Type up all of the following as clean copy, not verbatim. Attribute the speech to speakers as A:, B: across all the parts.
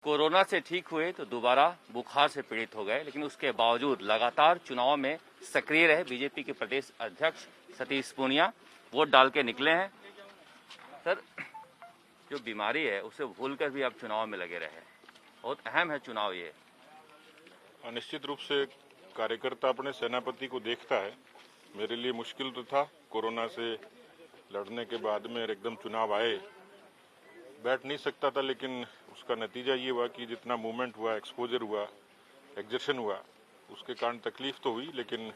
A: Corona से ठीक हुए तो दोबारा बुखार से पीड़ित हो गए, लेकिन उसके बावजूद लगातार चुनाव में सक्रिय रहे बीजेपी के प्रदेश अध्यक्ष सतीश पूनिया। वोट डाल के निकले हैं। सर, जो बीमारी है उसे भूलकर भी अब चुनाव में लगे रहे। बहुत अहम है चुनाव ये।
B: निश्चित रूप से कार्यकर्ता अपने सेनापति को देखता है। मेरे लिए मुश्किल तो था, कोरोना से लड़ने के बाद में एकदम चुनाव आए, बैठ नहीं सकता था, लेकिन उसका नतीजा ये हुआ कि जितना मूवमेंट हुआ, एक्सपोजर हुआ, एग्जर्शन हुआ, उसके कारण तकलीफ तो हुई, लेकिन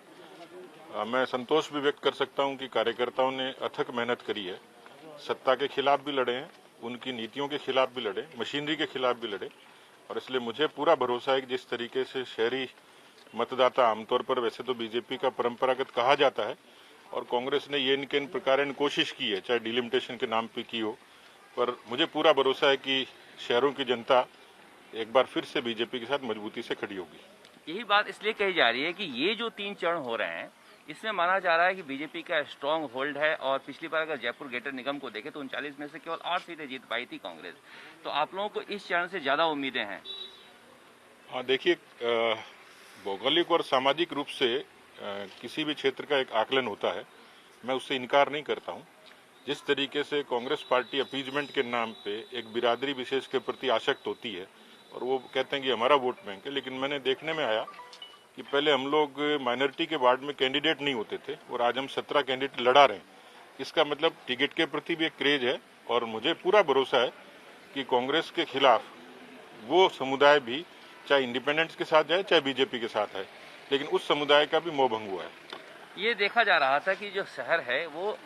B: मैं संतोष भी व्यक्त कर सकता हूं कि कार्यकर्ताओं ने अथक मेहनत करी है। सत्ता के खिलाफ भी लड़े हैं, उनकी नीतियों के खिलाफ भी लड़े, मशीनरी के खिलाफ भी लड़े, और इसलिए मुझे पूरा भरोसा है कि जिस तरीके से शहरी मतदाता, आमतौर पर वैसे तो बीजेपी का परंपरागत कहा जाता है और कांग्रेस ने ये इन प्रकार कोशिश की है, चाहे डिलिमिटेशन के नाम पे की हो, पर मुझे पूरा भरोसा है कि शहरों की जनता एक बार फिर से बीजेपी के साथ मजबूती से खड़ी होगी।
A: यही बात इसलिए कही जा रही है कि ये जो 3 चरण हो रहे हैं, इसमें माना जा रहा है कि बीजेपी का स्ट्रांग होल्ड है। और पिछली बार अगर जयपुर ग्रेटर निगम को देखें तो 39 में से केवल 8 सीटें जीत पाई थी कांग्रेस। तो आप लोगों को इस चरण से ज्यादा उम्मीदें हैं?
B: हाँ, देखिए, भौगोलिक और सामाजिक रूप से किसी भी क्षेत्र का एक आकलन होता है, मैं उससे इनकार नहीं करता हूँ। जिस तरीके से कांग्रेस पार्टी अपीजमेंट के नाम पे एक बिरादरी विशेष के प्रति आसक्त होती है और वो कहते हैं कि हमारा वोट बैंक है, लेकिन मैंने देखने में आया कि पहले हम लोग माइनॉरिटी के वार्ड में कैंडिडेट नहीं होते थे और आज हम 17 कैंडिडेट लड़ा रहे हैं। इसका मतलब टिकट के प्रति भी एक क्रेज है और मुझे पूरा भरोसा है कि कांग्रेस के खिलाफ वो समुदाय भी, चाहे इंडिपेंडेंट्स के साथ जाए चाहे बीजेपी के साथ है, लेकिन उस समुदाय का भी मोह भंग हुआ है।
A: ये देखा जा रहा था कि जो शहर है वो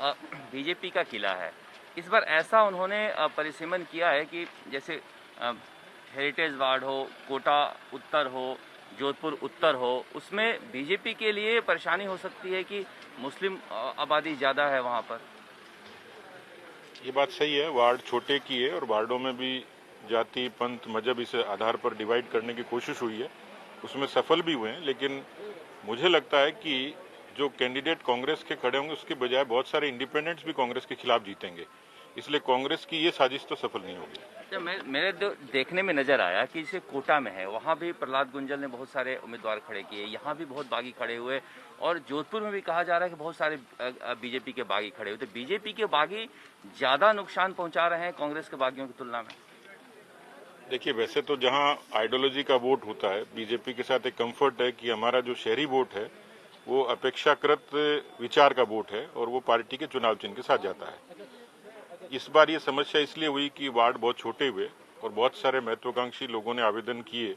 A: बीजेपी का किला है। इस बार ऐसा उन्होंने परिसीमन किया है कि जैसे हेरिटेज वार्ड हो, कोटा उत्तर हो, जोधपुर उत्तर हो, उसमें बीजेपी के लिए परेशानी हो सकती है कि मुस्लिम आबादी ज़्यादा है वहाँ पर।
B: ये बात सही है, वार्ड छोटे की है और वार्डों में भी जाति, पंथ, मजहब इस आधार पर डिवाइड करने की कोशिश हुई है, उसमें सफल भी हुए हैं। लेकिन मुझे लगता है कि जो कैंडिडेट कांग्रेस के खड़े होंगे उसके बजाय बहुत सारे इंडिपेंडेंट्स भी कांग्रेस के खिलाफ जीतेंगे, इसलिए कांग्रेस की ये साजिश तो सफल नहीं होगी।
A: जब मेरे देखने में नजर आया कि जैसे कोटा में है, वहाँ भी प्रहलाद गुंजल ने बहुत सारे उम्मीदवार खड़े किए, यहाँ भी बहुत बागी खड़े हुए, और जोधपुर में भी कहा जा रहा है कि बहुत सारे बीजेपी के बागी खड़े हुए। तो बीजेपी के बागी ज्यादा नुकसान पहुंचा रहे हैं कांग्रेस के बागियों की तुलना में?
B: देखिए, वैसे तो जहाँ आइडियोलॉजी का वोट होता है, बीजेपी के साथ एक कंफर्ट है कि हमारा जो शहरी वोट है वो अपेक्षाकृत विचार का वोट है और वो पार्टी के चुनाव चिन्ह के साथ जाता है। इस बार ये समस्या इसलिए हुई कि वार्ड बहुत छोटे हुए और बहुत सारे महत्वाकांक्षी लोगों ने आवेदन किए।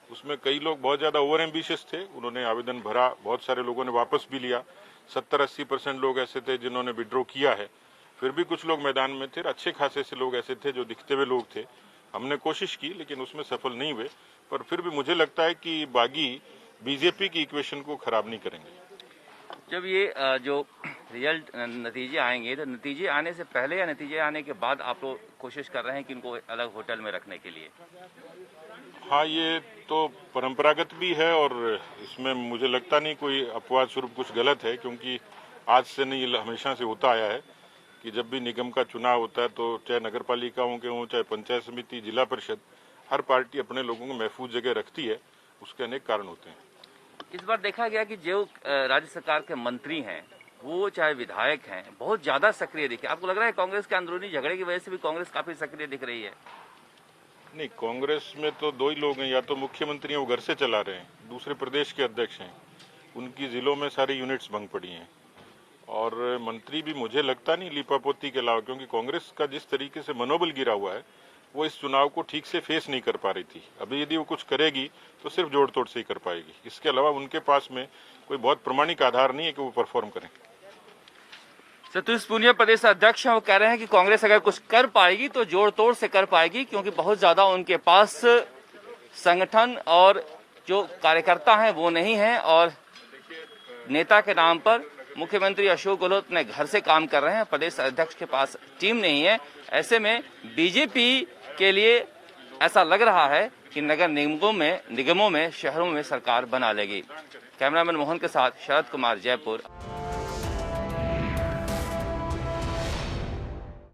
B: उसमें कई लोग बहुत ज्यादा ओवर एम्बिशियस थे, उन्होंने आवेदन भरा, बहुत सारे लोगों ने वापस भी लिया। 70-80% लोग ऐसे थे जिन्होंने विड्रॉ किया है। फिर भी कुछ लोग मैदान में थे, अच्छे खासे से लोग ऐसे थे जो दिखते हुए लोग थे। हमने कोशिश की लेकिन उसमें सफल नहीं हुए, पर फिर भी मुझे लगता है कि बागी बीजेपी की इक्वेशन को खराब नहीं करेंगे।
A: जब ये जो रिजल्ट नतीजे आएंगे, तो नतीजे आने से पहले या नतीजे आने के बाद आप लोग कोशिश कर रहे हैं कि इनको अलग होटल में रखने के लिए?
B: हाँ, ये तो परंपरागत भी है और इसमें मुझे लगता नहीं कोई अपवाद स्वरूप कुछ गलत है, क्योंकि आज से नहीं, हमेशा से होता आया है कि जब भी निगम का चुनाव होता है तो चाहे नगर पालिकाओं के हों, चाहे पंचायत समिति, जिला परिषद, हर पार्टी अपने लोगों को महफूज जगह रखती है। उसके अनेक कारण होते हैं।
A: इस बार देखा गया कि जो राज्य सरकार के मंत्री हैं, वो चाहे विधायक हैं, बहुत ज्यादा सक्रिय दिखे। आपको लग रहा है कांग्रेस के अंदरूनी झगड़े की वजह से भी कांग्रेस काफी सक्रिय दिख रही है?
B: नहीं, कांग्रेस में तो दो ही लोग हैं, या तो मुख्यमंत्री हैं वो घर से चला रहे हैं, दूसरे प्रदेश के अध्यक्ष हैं, उनकी जिलों में सारी यूनिट्स भंग पड़ी हैं, और मंत्री भी मुझे लगता नहीं लीपापोती के अलावा, क्योंकि कांग्रेस का जिस तरीके से मनोबल गिरा हुआ है वो इस चुनाव को ठीक से फेस नहीं कर पा रही थी। अभी यदि वो कुछ करेगी तो सिर्फ जोड़ तोड़ से ही कर पाएगी, इसके अलावा उनके पास में कोई बहुत प्रमाणिक आधार नहीं है कि वो परफॉर्म करें।
A: सतीश पूनिया प्रदेश अध्यक्ष हैं, वो कह रहे हैं कि कांग्रेस अगर कुछ कर पाएगी तो जोड़ तोड़ से कर पाएगी, क्योंकि बहुत ज्यादा उनके पास संगठन और जो कार्यकर्ता हैं वो नहीं है, और नेता के नाम पर मुख्यमंत्री अशोक गहलोत अपने घर से काम कर रहे हैं, प्रदेश अध्यक्ष के पास टीम नहीं है। ऐसे में बीजेपी के लिए ऐसा लग रहा है कि नगर निगमों में, शहरों में सरकार बना लेगी। कैमरामैन मोहन के साथ शरद कुमार, जयपुर।